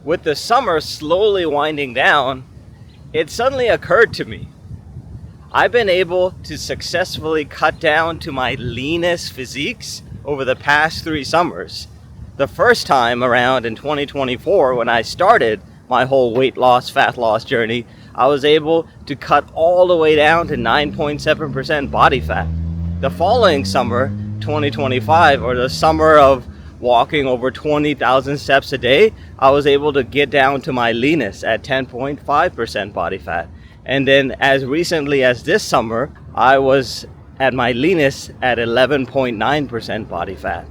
with the summer slowly winding down, it suddenly occurred to me, I've been able to successfully cut down to my leanest physiques over the past 3 summers. The first time around in 2024, when I started my whole weight loss, fat loss journey, I was able to cut all the way down to 9.7% body fat. The following summer, 2025, or the summer of walking over 20,000 steps a day, I was able to get down to my leanest at 10.5% body fat. And then as recently as this summer, I was at my leanest at 11.9% body fat.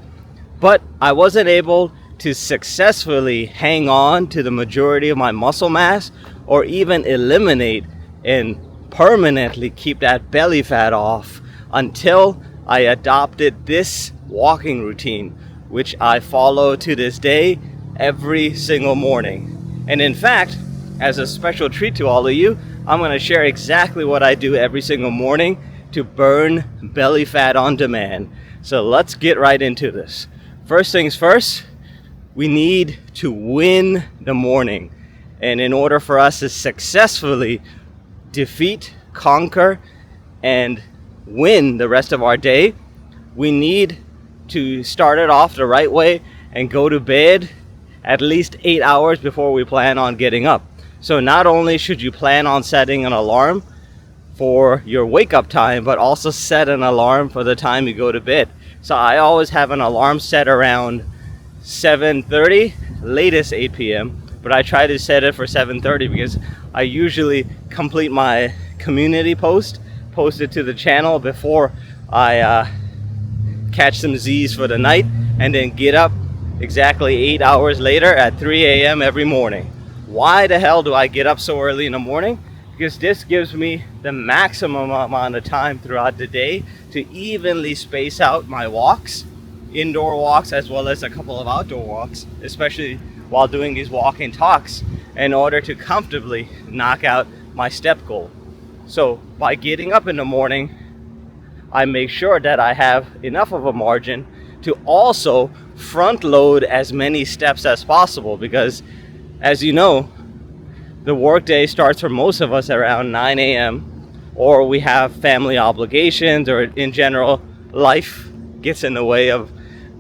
But I wasn't able to successfully hang on to the majority of my muscle mass or even eliminate and permanently keep that belly fat off until I adopted this walking routine, which I follow to this day every single morning. And in fact, as a special treat to all of you, I'm going to share exactly what I do every single morning to burn belly fat on demand. So let's get right into this. First things first, we need to win the morning. And in order for us to successfully defeat, conquer, and win the rest of our day, we need to start it off the right way and go to bed at least 8 hours before we plan on getting up. So not only should you plan on setting an alarm for your wake up time, but also set an alarm for the time you go to bed. So I always have an alarm set around 7:30, latest 8 p.m. But I try to set it for 7:30 because I usually complete my community post it to the channel before I catch some Z's for the night, and then get up exactly 8 hours later at 3 a.m. every morning. Why the hell do I get up so early in the morning? Because this gives me the maximum amount of time throughout the day to evenly space out my walks, indoor walks as well as a couple of outdoor walks, especially while doing these walking talks, in order to comfortably knock out my step goal. So by getting up in the morning, I make sure that I have enough of a margin to also front load as many steps as possible, because as you know, the workday starts for most of us around 9 a.m. or we have family obligations, or in general, life gets in the way of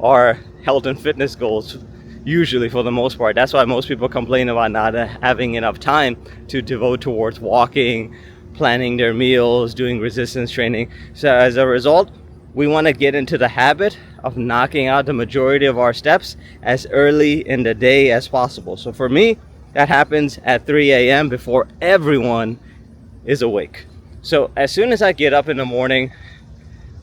our health and fitness goals, usually for the most part. That's why most people complain about not having enough time to devote towards walking, planning their meals, doing resistance training. So as a result, we want to get into the habit of knocking out the majority of our steps as early in the day as possible. So for me, that happens at 3 a.m. before everyone is awake. So as soon as I get up in the morning,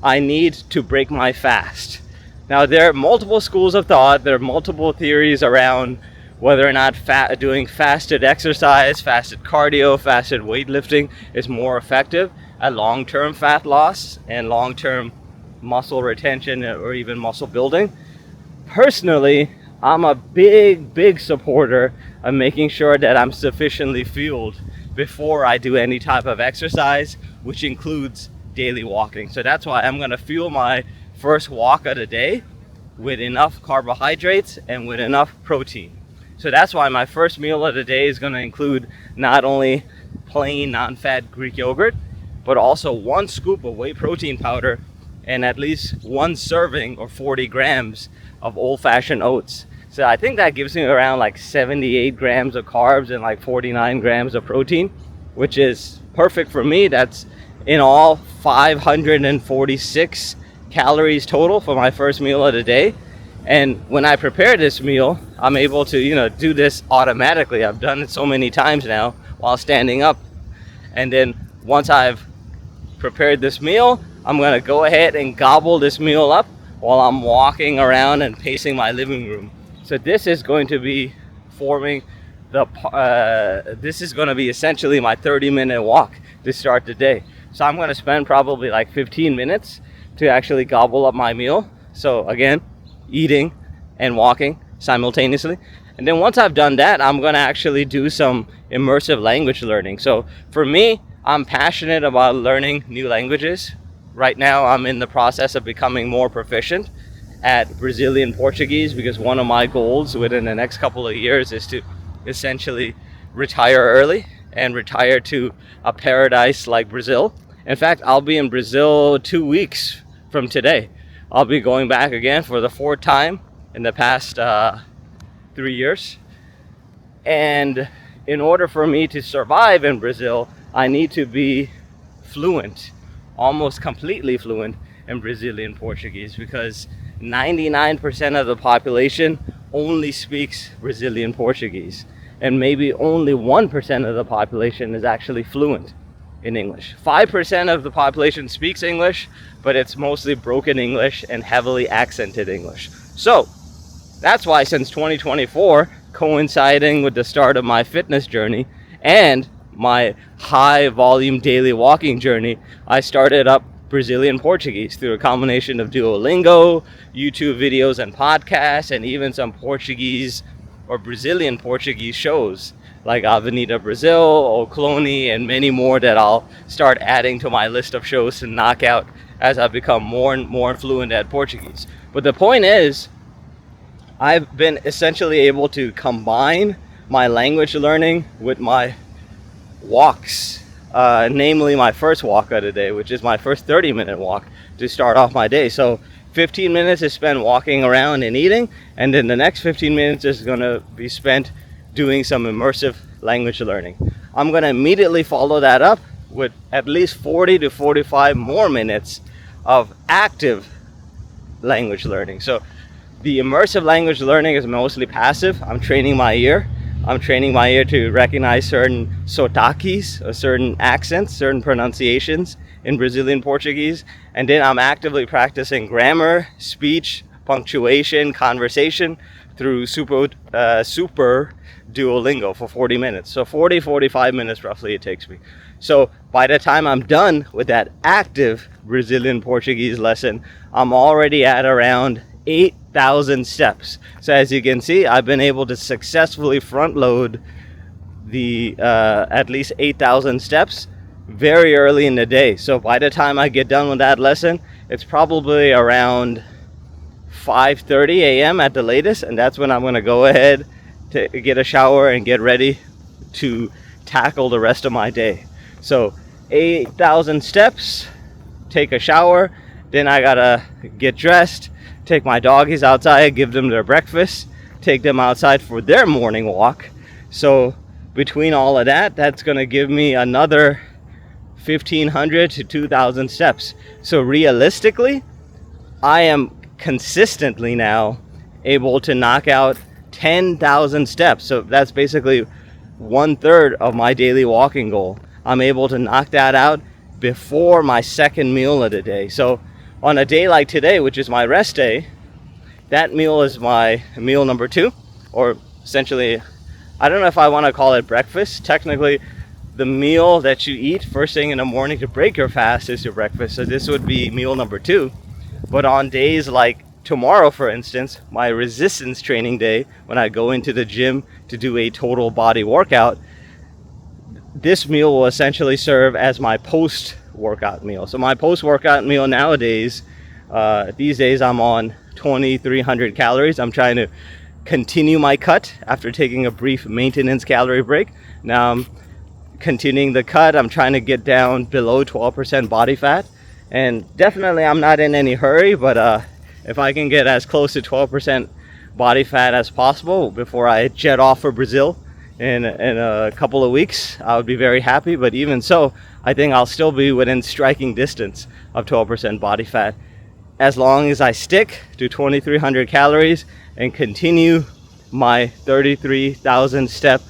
I need to break my fast. Now, there are multiple schools of thought. There are multiple theories around whether or not doing fasted exercise, fasted cardio, fasted weightlifting is more effective at long-term fat loss and long-term muscle retention or even muscle building. Personally, I'm a big supporter of making sure that I'm sufficiently fueled before I do any type of exercise, which includes daily walking. So that's why I'm going to fuel my first walk of the day with enough carbohydrates and with enough protein. So that's why my first meal of the day is going to include not only plain non-fat Greek yogurt, but also 1 scoop of whey protein powder and at least 1 serving or 40 grams of old-fashioned oats. So I think that gives me around like 78 grams of carbs and like 49 grams of protein, which is perfect for me. That's in all 546 calories total for my first meal of the day. And when I prepare this meal, I'm able to, do this automatically. I've done it so many times now while standing up. And then once I've prepared this meal, I'm going to go ahead and gobble this meal up while I'm walking around and pacing my living room. So this is going to be this is going to be essentially my 30-minute walk to start the day. So I'm going to spend probably like 15 minutes to actually gobble up my meal. So again, eating and walking simultaneously. And then once I've done that, I'm going to actually do some immersive language learning. So for me, I'm passionate about learning new languages. Right now, I'm in the process of becoming more proficient at Brazilian Portuguese, because one of my goals within the next couple of years is to essentially retire early and retire to a paradise like Brazil. In fact, I'll be in Brazil 2 weeks from today. I'll be going back again for the 4th time in the past 3 years. And in order for me to survive in Brazil, I need to be fluent, almost completely fluent in Brazilian Portuguese, because 99% of the population only speaks Brazilian Portuguese, and maybe only 1% of the population is actually fluent in English. 5% of the population speaks English, but it's mostly broken English and heavily accented English. So that's why since 2024, coinciding with the start of my fitness journey and my high volume daily walking journey, I started up Brazilian Portuguese through a combination of Duolingo, YouTube videos and podcasts, and even some Portuguese or Brazilian Portuguese shows like Avenida Brazil, O Clone, and many more that I'll start adding to my list of shows to knock out as I become more and more fluent at Portuguese. But the point is, I've been essentially able to combine my language learning with my walks, namely my first walk of the day, which is my first 30-minute walk to start off my day. So 15 minutes is spent walking around and eating, and then the next 15 minutes is going to be spent doing some immersive language learning. I'm going to immediately follow that up with at least 40 to 45 more minutes of active language learning. So the immersive language learning is mostly passive. I'm training my ear. I'm training my ear to recognize certain sotaques, or certain accents, certain pronunciations in Brazilian Portuguese. And then I'm actively practicing grammar, speech, punctuation, conversation through super Duolingo for 40 minutes. So 45 minutes roughly it takes me. So by the time I'm done with that active Brazilian Portuguese lesson, I'm already at around 8,000 steps. So as you can see, I've been able to successfully front load the at least 8,000 steps very early in the day. So by the time I get done with that lesson, it's probably around 5:30 a.m. at the latest, and that's when I'm going to go ahead to get a shower and get ready to tackle the rest of my day. So 8,000 steps, take a shower, then I gotta get dressed, take my doggies outside, give them their breakfast, take them outside for their morning walk. So between all of that, that's going to give me another 1,500 to 2,000 steps. So realistically, I am consistently now able to knock out 10,000 steps. So that's basically 1/3 of my daily walking goal. I'm able to knock that out before my second meal of the day. So on a day like today, which is my rest day, that meal is my meal number 2, or essentially, I don't know if I want to call it breakfast. Technically, the meal that you eat first thing in the morning to break your fast is your breakfast. So this would be meal number 2. But on days like tomorrow, for instance, my resistance training day, when I go into the gym to do a total body workout, this meal will essentially serve as my post-workout meal. So my post-workout meal nowadays, these days I'm on 2,300 calories. I'm trying to continue my cut after taking a brief maintenance calorie break. Now I'm continuing the cut. I'm trying to get down below 12% body fat. And definitely I'm not in any hurry, but if I can get as close to 12% body fat as possible before I jet off for Brazil in a couple of weeks, I would be very happy. But even so, I think I'll still be within striking distance of 12% body fat, as long as I stick to 2,300 calories and continue my 33,000 step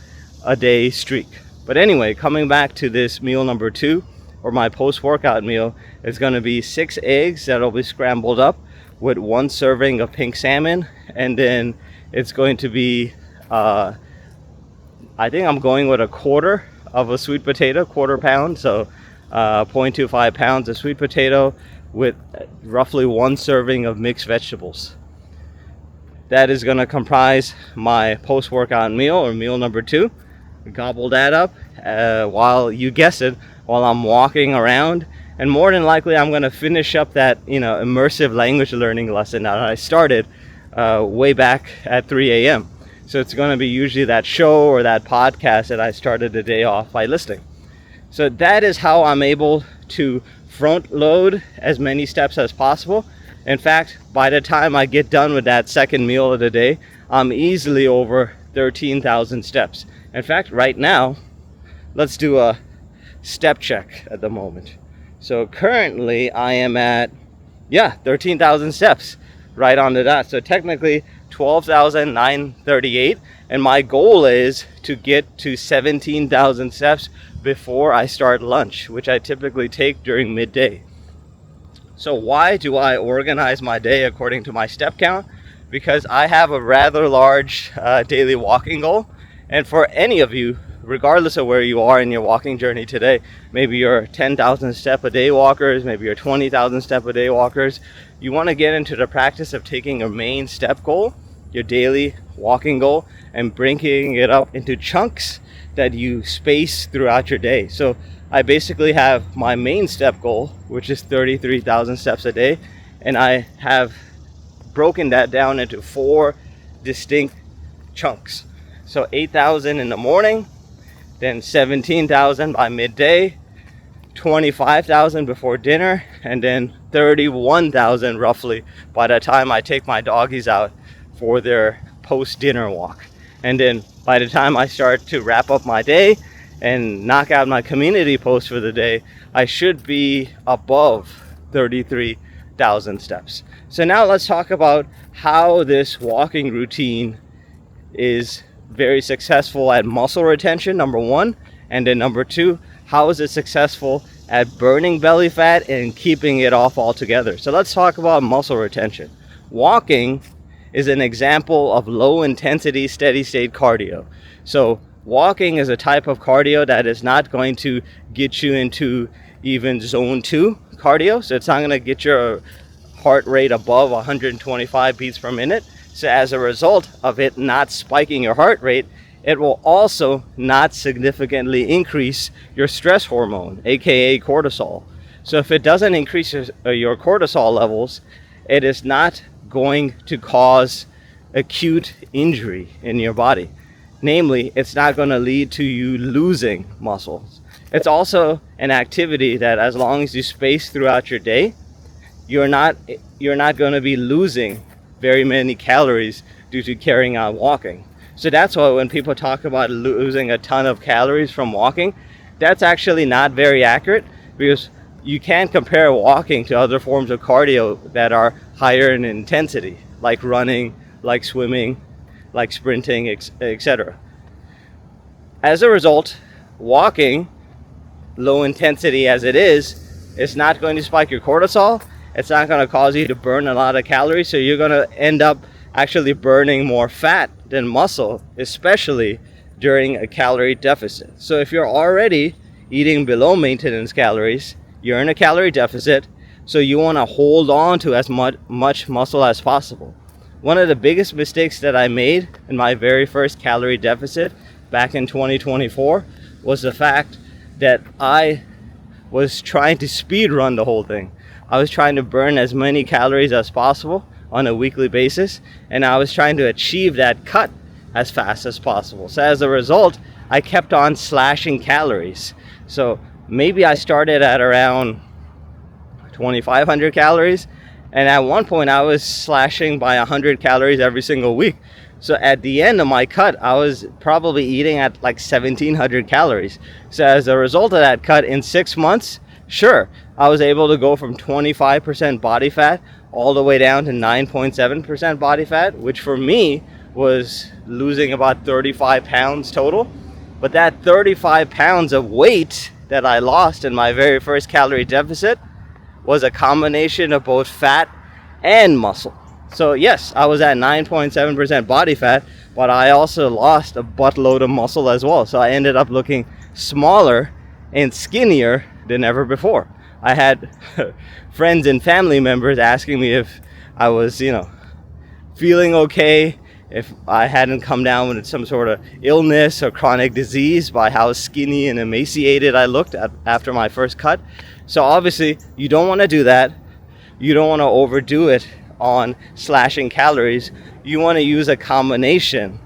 a day streak. But anyway, coming back to this meal number 2, or my post-workout meal, is going to be 6 eggs that'll be scrambled up with 1 serving of pink salmon, and then it's going to be I think I'm going with 1/4 of a sweet potato, 1/4 pound, so 0.25 pounds of sweet potato with roughly 1 serving of mixed vegetables. That is going to comprise my post-workout meal, or meal number 2. Gobble that up while, you guess it, while I'm walking around. And more than likely, I'm going to finish up that, immersive language learning lesson that I started way back at 3 a.m. So it's going to be usually that show or that podcast that I started the day off by listening. So that is how I'm able to front load as many steps as possible. In fact, by the time I get done with that second meal of the day, I'm easily over 13,000 steps. In fact, right now, let's do a step check at the moment. So currently I am at 13,000 steps right on the dot. So technically 12,938, and my goal is to get to 17,000 steps before I start lunch, which I typically take during midday. So why do I organize my day according to my step count? Because I have a rather large daily walking goal, and for any of you, regardless of where you are in your walking journey today, maybe you're 10,000 step a day walkers, maybe you're 20,000 step a day walkers, you want to get into the practice of taking a main step goal, your daily walking goal, and breaking it up into chunks that you space throughout your day. So I basically have my main step goal, which is 33,000 steps a day, and I have broken that down into 4 distinct chunks. So 8,000 in the morning, then 17,000 by midday, 25,000 before dinner, and then 31,000 roughly by the time I take my doggies out for their post-dinner walk. And then by the time I start to wrap up my day and knock out my community post for the day, I should be above 33,000 steps. So now let's talk about how this walking routine is very successful at muscle retention, number one, and then number two, how is it successful at burning belly fat and keeping it off altogether. So let's talk about muscle retention. Walking is an example of low intensity steady state cardio. So walking is a type of cardio that is not going to get you into even zone 2 cardio. So it's not going to get your heart rate above 125 beats per minute. So as a result of it not spiking your heart rate, it will also not significantly increase your stress hormone, aka cortisol. So if it doesn't increase your cortisol levels, it is not going to cause acute injury in your body. Namely, it's not going to lead to you losing muscles. It's also an activity that as long as you space throughout your day, you're not going to be losing very many calories due to carrying out walking. So that's why when people talk about losing a ton of calories from walking, that's actually not very accurate, because you can't compare walking to other forms of cardio that are higher in intensity, like running, like swimming, like sprinting, etc. As a result, walking, low intensity as it is not going to spike your cortisol. It's not going to cause you to burn a lot of calories, so you're going to end up actually burning more fat than muscle, especially during a calorie deficit. So if you're already eating below maintenance calories, you're in a calorie deficit, so you want to hold on to as much muscle as possible. One of the biggest mistakes that I made in my very first calorie deficit back in 2024 was the fact that I was trying to speed run the whole thing. I was trying to burn as many calories as possible on a weekly basis, and I was trying to achieve that cut as fast as possible. So as a result, I kept on slashing calories. So maybe I started at around 2,500 calories, and at one point I was slashing by 100 calories every single week. So at the end of my cut, I was probably eating at like 1,700 calories. So as a result of that cut in 6 months, sure, I was able to go from 25% body fat all the way down to 9.7% body fat, which for me was losing about 35 pounds total. But that 35 pounds of weight that I lost in my very first calorie deficit was a combination of both fat and muscle. So yes, I was at 9.7% body fat, but I also lost a buttload of muscle as well. So I ended up looking smaller and skinnier than ever before. I had friends and family members asking me if I was, feeling okay, if I hadn't come down with some sort of illness or chronic disease by how skinny and emaciated I looked after my first cut. So obviously, you don't want to do that. You don't want to overdo it on slashing calories. You want to use a combination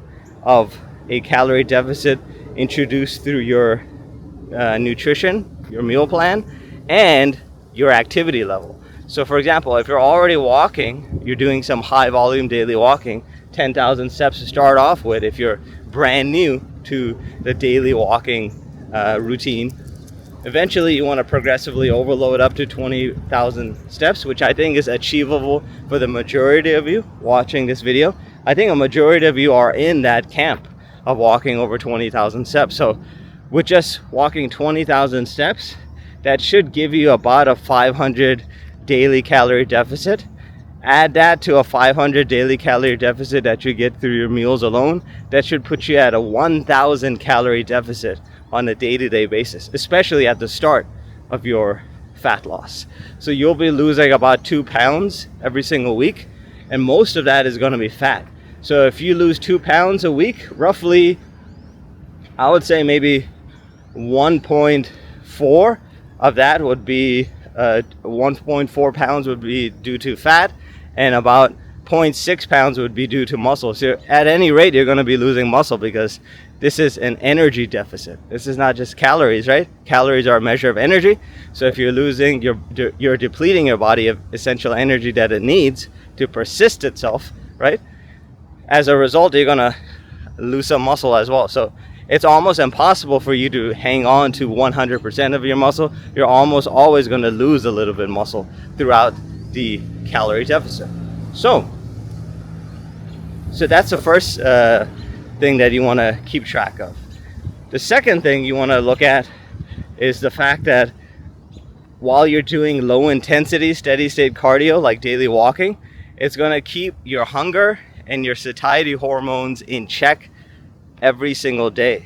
of a calorie deficit introduced through your nutrition, your meal plan, and your activity level. So for example, if you're already walking, you're doing some high volume daily walking, 10,000 steps to start off with. If you're brand new to the daily walking routine, eventually you want to progressively overload up to 20,000 steps, which I think is achievable for the majority of you watching this video. I think a majority of you are in that camp of walking over 20,000 steps. So with just walking 20,000 steps, that should give you about a 500 daily calorie deficit. Add that to a 500 daily calorie deficit that you get through your meals alone. That should put you at a 1,000 calorie deficit on a day-to-day basis, especially at the start of your fat loss. So you'll be losing about 2 pounds every single week, and most of that is going to be fat. So if you lose 2 pounds a week, roughly, I would say maybe 1.4 of that would be 1.4 pounds would be due to fat, and about 0.6 pounds would be due to muscle. So at any rate, you're going to be losing muscle because this is an energy deficit. This is not just calories, right? Calories are a measure of energy. So if you're losing, you're depleting your body of essential energy that it needs to persist itself, right? As a result, you're going to lose some muscle as well. So it's almost impossible for you to hang on to 100% of your muscle. You're almost always going to lose a little bit of muscle throughout the calorie deficit. So that's the first thing that you want to keep track of. The second thing you want to look at is the fact that while you're doing low intensity steady state cardio like daily walking, it's going to keep your hunger and your satiety hormones in check every single day.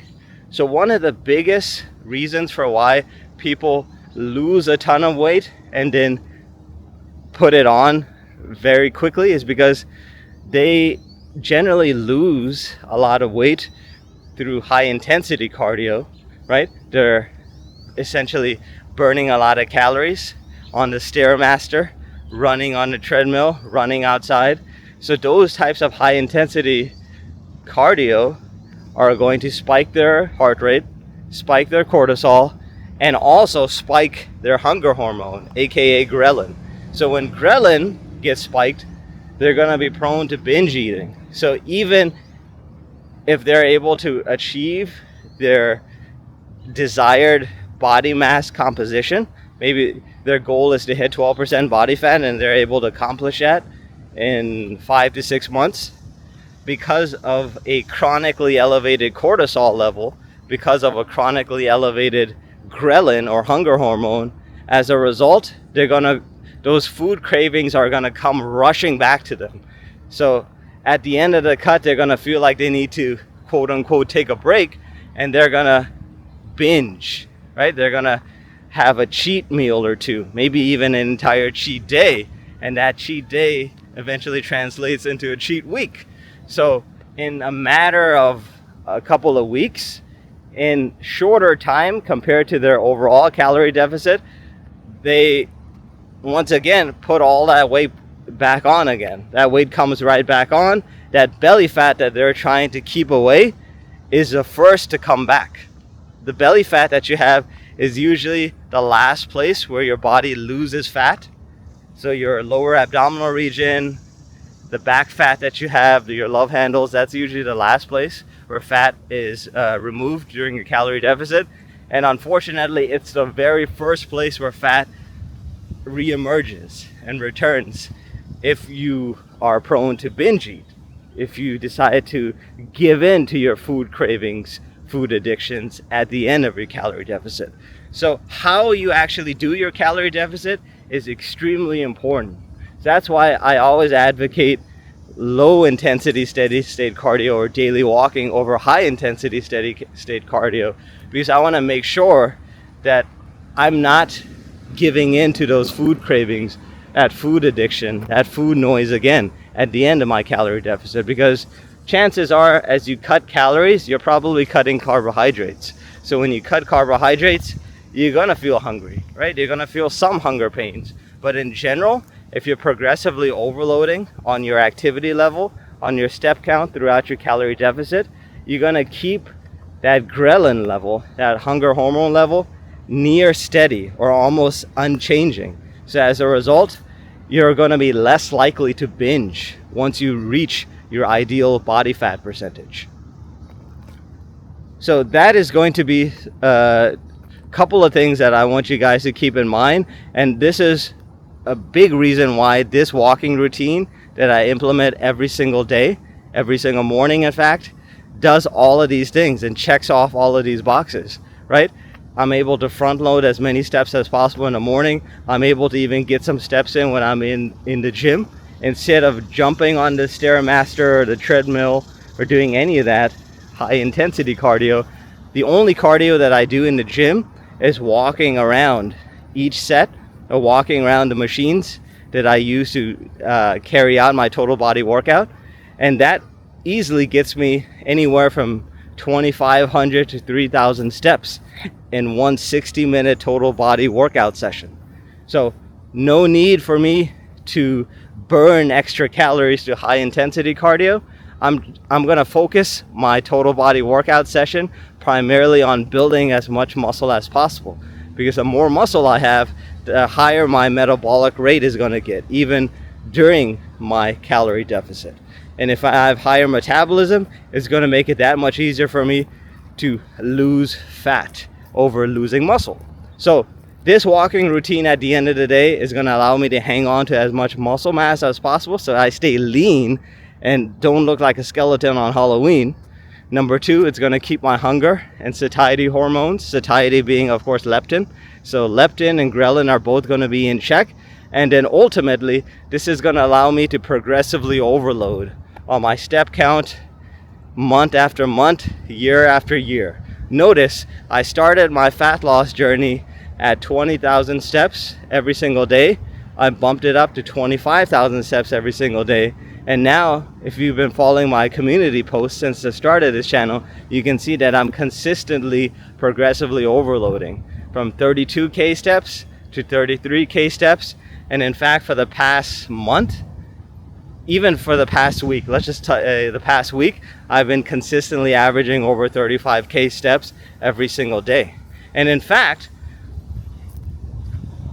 So one of the biggest reasons for why people lose a ton of weight and then put it on very quickly is because they generally lose a lot of weight through high intensity cardio, right? They're essentially burning a lot of calories on the Stairmaster, running on the treadmill, running outside. So those types of high intensity cardio are going to spike their heart rate, spike their cortisol, and also spike their hunger hormone, aka ghrelin. So when ghrelin gets spiked, they're going to be prone to binge eating. So even if they're able to achieve their desired body mass composition, maybe their goal is to hit 12% body fat and they're able to accomplish that in 5 to 6 months, because of a chronically elevated cortisol level, because of a chronically elevated ghrelin or hunger hormone, as a result, those food cravings are gonna come rushing back to them. So at the end of the cut, they're gonna feel like they need to quote unquote take a break, and they're gonna binge, right? They're gonna have a cheat meal or two, maybe even an entire cheat day, and that cheat day eventually translates into a cheat week. So in a matter of a couple of weeks, in shorter time compared to their overall calorie deficit, they once again put all that weight back on again. That weight comes right back on. That belly fat that they're trying to keep away is the first to come back. The belly fat that you have is usually the last place where your body loses fat. So your lower abdominal region, the back fat that you have, your love handles, that's usually the last place where fat is removed during your calorie deficit. And unfortunately, it's the very first place where fat reemerges and returns if you are prone to binge eat, if you decide to give in to your food cravings, food addictions at the end of your calorie deficit. So how you actually do your calorie deficit is extremely important. That's why I always advocate low intensity steady state cardio or daily walking over high intensity steady state cardio, because I want to make sure that I'm not giving in to those food cravings, that food addiction, that food noise again at the end of my calorie deficit. Because chances are, as you cut calories, you're probably cutting carbohydrates. So when you cut carbohydrates, you're gonna feel hungry, right? You're gonna feel some hunger pains. But in general, if you're progressively overloading on your activity level, on your step count throughout your calorie deficit, you're gonna keep that ghrelin level, that hunger hormone level, near steady or almost unchanging. So as a result, you're gonna be less likely to binge once you reach your ideal body fat percentage. So that is going to be a couple of things that I want you guys to keep in mind. And this is a big reason why this walking routine that I implement every single day, every single morning in fact, does all of these things and checks off all of these boxes, right? I'm able to front load as many steps as possible in the morning. I'm able to even get some steps in when I'm in the gym. Instead of jumping on the Stairmaster or the treadmill or doing any of that high intensity cardio, the only cardio that I do in the gym is walking around each set, or walking around the machines that I use to carry out my total body workout. And that easily gets me anywhere from 2,500 to 3,000 steps in one 60-minute total body workout session. So no need for me to burn extra calories to high intensity cardio. I'm going to focus my total body workout session primarily on building as much muscle as possible, because the more muscle I have, the higher my metabolic rate is going to get, even during my calorie deficit. And if I have higher metabolism, it's going to make it that much easier for me to lose fat over losing muscle. So this walking routine at the end of the day is going to allow me to hang on to as much muscle mass as possible, so I stay lean and don't look like a skeleton on Halloween. Number two, it's going to keep my hunger and satiety hormones, satiety being of course leptin. So leptin and ghrelin are both going to be in check. And then ultimately, this is going to allow me to progressively overload on my step count month after month, year after year. Notice I started my fat loss journey at 20,000 steps every single day. I bumped it up to 25,000 steps every single day. And now, if you've been following my community posts since the start of this channel, you can see that I'm consistently, progressively overloading from 32K steps to 33K steps. And in fact, for the past month, even for the past week, the past week, I've been consistently averaging over 35K steps every single day. And in fact,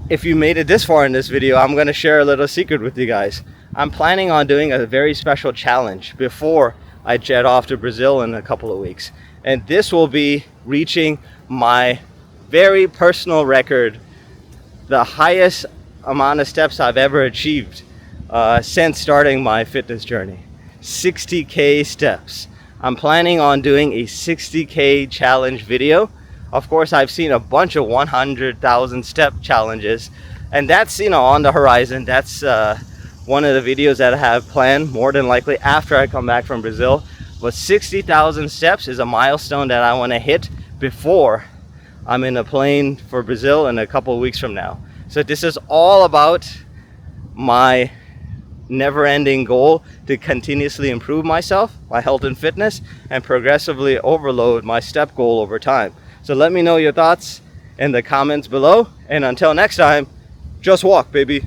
if you made it this far in this video, I'm going to share a little secret with you guys. I'm planning on doing a very special challenge before I jet off to Brazil in a couple of weeks. And this will be reaching my very personal record, the highest amount of steps I've ever achieved since starting my fitness journey. 60K steps. I'm planning on doing a 60K challenge video. Of course, I've seen a bunch of 100,000 step challenges, and that's, on the horizon. That's one of the videos that I have planned, more than likely after I come back from Brazil. But 60,000 steps is a milestone that I want to hit before I'm in a plane for Brazil in a couple of weeks from now. So this is all about my never-ending goal to continuously improve myself, my health and fitness, and progressively overload my step goal over time. So let me know your thoughts in the comments below, and until next time, just walk, baby.